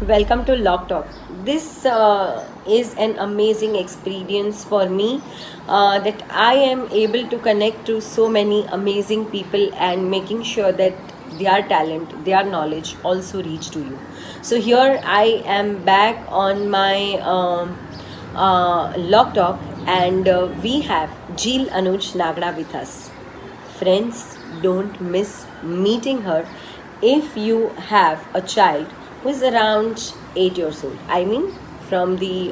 welcome to Lock Talk. This is an amazing experience for me that I am able to connect to so many amazing people and making sure that their talent, their knowledge also reach to you. So here I am back on my Lock Talk, and we have Jill Anuj Nagda with us. Friends, don't miss meeting her if you have a child who is around 8 years old. I mean, from the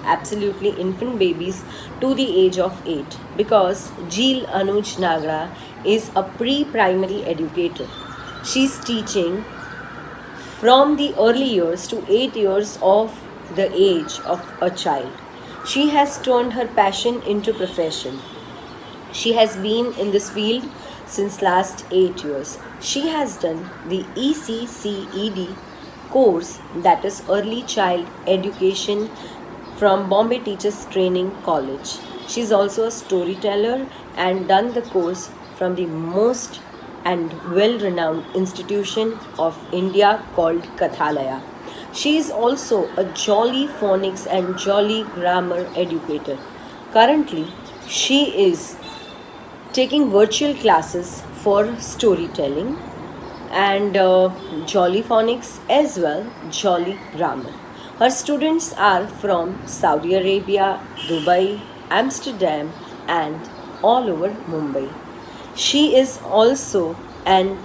absolutely infant babies to the age of 8, because Jill Anuj Nagra is a pre primary educator. She's teaching from the early years to 8 years of the age of a child. She has turned her passion into profession. She has been in this field since last 8 years. She has done the ECCED course, that is Early Child Education, from Bombay Teachers Training College. She is also a storyteller and done the course from the most and well-renowned institution of India called Kathalaya. She is also a jolly phonics and jolly grammar educator. Currently, she is taking virtual classes for storytelling and Jolly Phonics as well, Jolly Grammar. Her students are from Saudi Arabia, Dubai, Amsterdam, and all over Mumbai. She is also an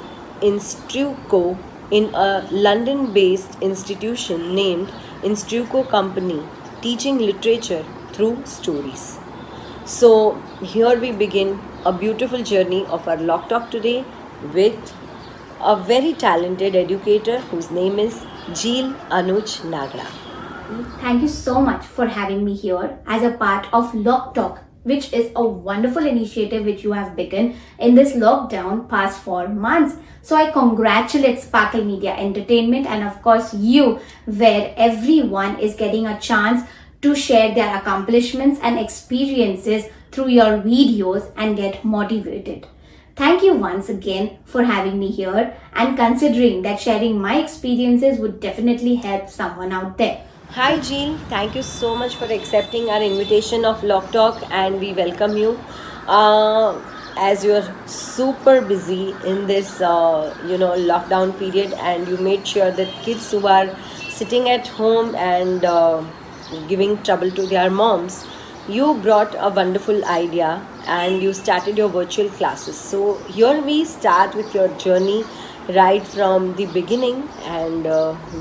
instructor in a London based institution named Instruco Company, teaching literature through stories. So, here we begin a beautiful journey of our Lock Talk today with a very talented educator whose name is Jill Anuj Nagra. Thank you so much for having me here as a part of Lock Talk, which is a wonderful initiative which you have begun in this lockdown past 4 months. So I congratulate Sparkle Media Entertainment and of course you, where everyone is getting a chance to share their accomplishments and experiences through your videos and get motivated. Thank you once again for having me here and considering that sharing my experiences would definitely help someone out there. Hi Jill, thank you so much for accepting our invitation of Lock Talk, and we welcome you. As you're super busy in this lockdown period, and you made sure that kids who are sitting at home and giving trouble to their moms, you brought a wonderful idea and you started your virtual classes. So here we start with your journey right from the beginning, and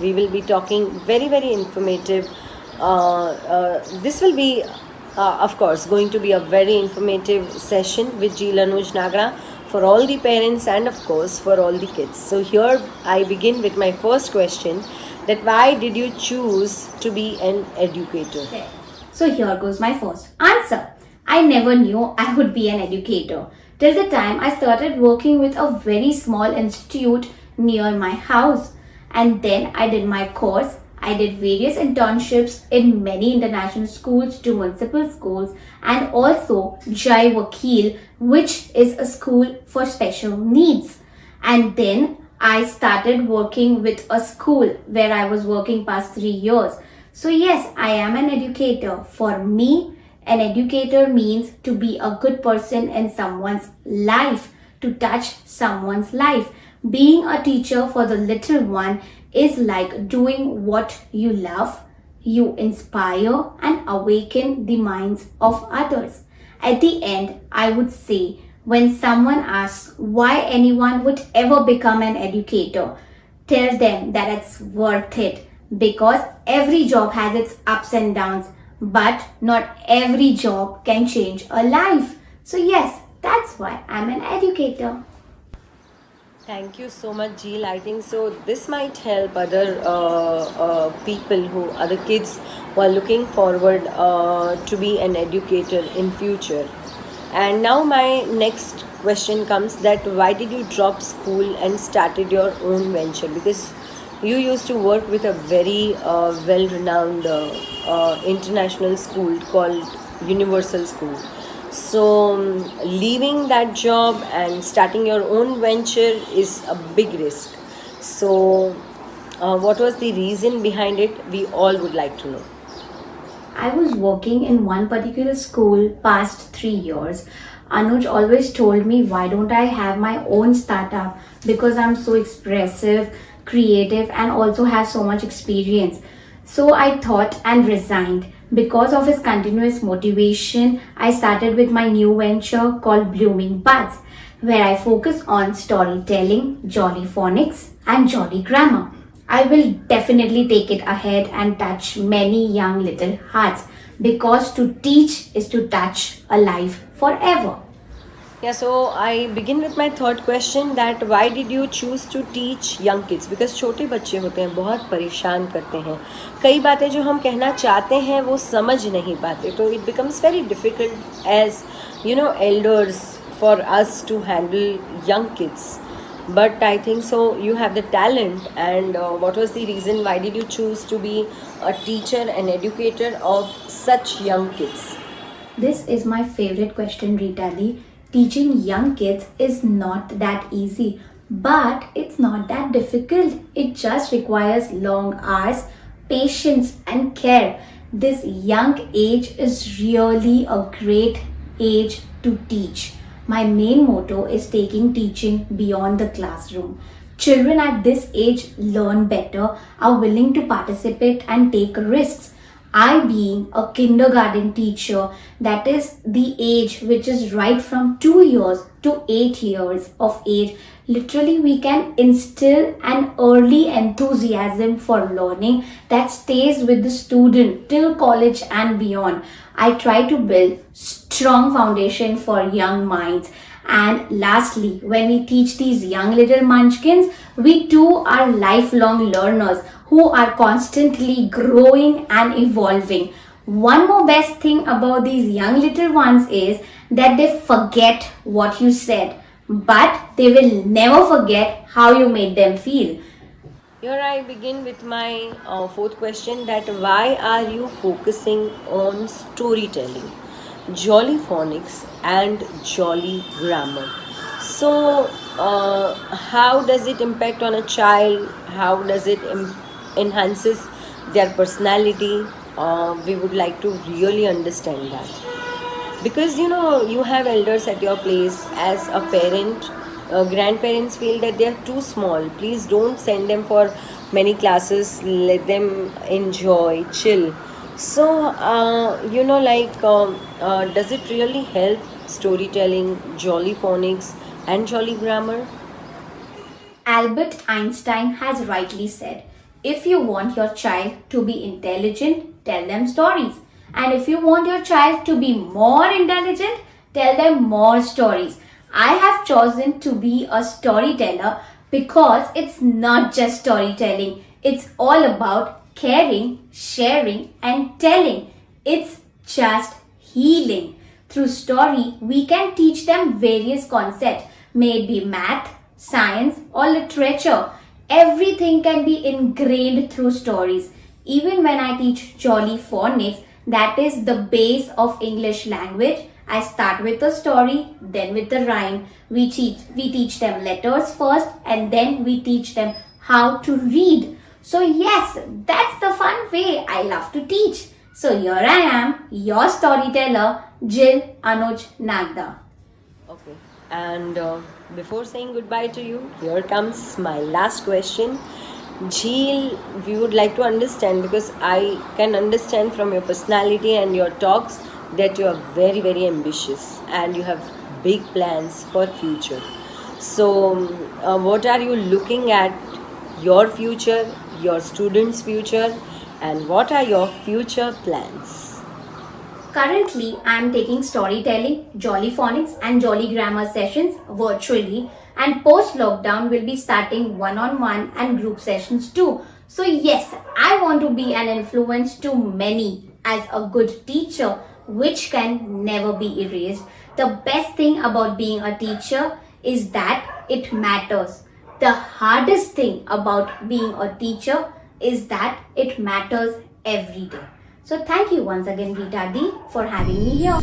we will be talking very informative. This will be of course going to be a very informative session with Jill Anuj Nagra for all the parents and of course for all the kids. So here I begin with my first question, that why did you choose to be an educator? Okay. So here goes my first answer. I never knew I would be an educator till the time I started working with a very small institute near my house. And then I did my course. I did various internships in many international schools to municipal schools and also Jai Wakil, which is a school for special needs. And then I started working with a school where I was working past 3 years. So yes, I am an educator. For me, an educator means to be a good person in someone's life, to touch someone's life. Being a teacher for the little one is like doing what you love. You inspire and awaken the minds of others. At the end, I would say, when someone asks why anyone would ever become an educator, tell them that it's worth it, because every job has its ups and downs, but not every job can change a life. So yes, that's why I'm an educator. Thank you so much, Jill. I think so. This might help other people other kids who are looking forward to be an educator in future. And now my next question comes, that why did you drop school and started your own venture? Because you used to work with a very well-renowned international school called Universal School. So, leaving that job and starting your own venture is a big risk. So, What was the reason behind it? We all would like to know. I was working in one particular school past 3 years. Anuj always told me, why don't I have my own startup? Because I'm so expressive, creative, and also have so much experience. So I thought and resigned. Because of his continuous motivation, I started with my new venture called Blooming Buds, where I focus on storytelling, jolly phonics, and jolly grammar. I will definitely take it ahead and touch many young little hearts, because to teach is to touch a life forever. Yeah, so I begin with my third question, that why did you choose to teach young kids? Because छोटे बच्चे होते हैं, बहुत परेशान करते हैं, कई बातें जो हम कहना चाहते हैं वो समझ नहीं पाते, तो it becomes very difficult as elders for us to handle young kids. But I think so you have the talent. And what was the reason, why did you choose to be a teacher and educator of such young kids? This is my favorite question, Rita Lee. Teaching young kids is not that easy, but it's not that difficult. It just requires long hours, patience, and care. This young age is really a great age to teach. My main motto is taking teaching beyond the classroom. Children at this age learn better, are willing to participate, and take risks. I, being a kindergarten teacher, that is the age which is right from 2 years to 8 years of age, literally we can instill an early enthusiasm for learning that stays with the student till college and beyond. I try to build strong foundation for young minds. And lastly, when we teach these young little munchkins, we too are lifelong learners who are constantly growing and evolving. One more best thing about these young little ones is that they forget what you said, but they will never forget how you made them feel. Here I begin with my fourth question, that why are you focusing on storytelling, jolly phonics, and jolly grammar? So, how does it impact on a child? How does it enhances their personality? We would like to really understand that, because you have elders at your place. As a parent, grandparents feel that they are too small. Please don't send them for many classes. Let them enjoy, chill. So does it really help storytelling, jolly phonics, and jolly grammar? Albert Einstein has rightly said, if you want your child to be intelligent, tell them stories. And if you want your child to be more intelligent, tell them more stories. I have chosen to be a storyteller because it's not just storytelling. It's all about caring, sharing, and telling. It's just healing. Through story, we can teach them various concepts, may it be math, science, or literature. Everything can be ingrained through stories. Even when I teach jolly phonics, that is the base of English language, I start with a story, then with the rhyme. We teach them letters first, and then we teach them how to read. So yes, that's the fun way I love to teach. So here I am, your storyteller, Jill Anuj Nagda. Okay. And before saying goodbye to you, here comes my last question. Jheel, we would like to understand, because I can understand from your personality and your talks that you are very, very ambitious and you have big plans for future. So, what are you looking at your future, your students' future, and what are your future plans? Currently, I am taking storytelling, jolly phonics, and jolly grammar sessions virtually, and post lockdown will be starting one-on-one and group sessions too. So yes, I want to be an influence to many as a good teacher, which can never be erased. The best thing about being a teacher is that it matters. The hardest thing about being a teacher is that it matters every day. So thank you once again, Rita D, for having me here.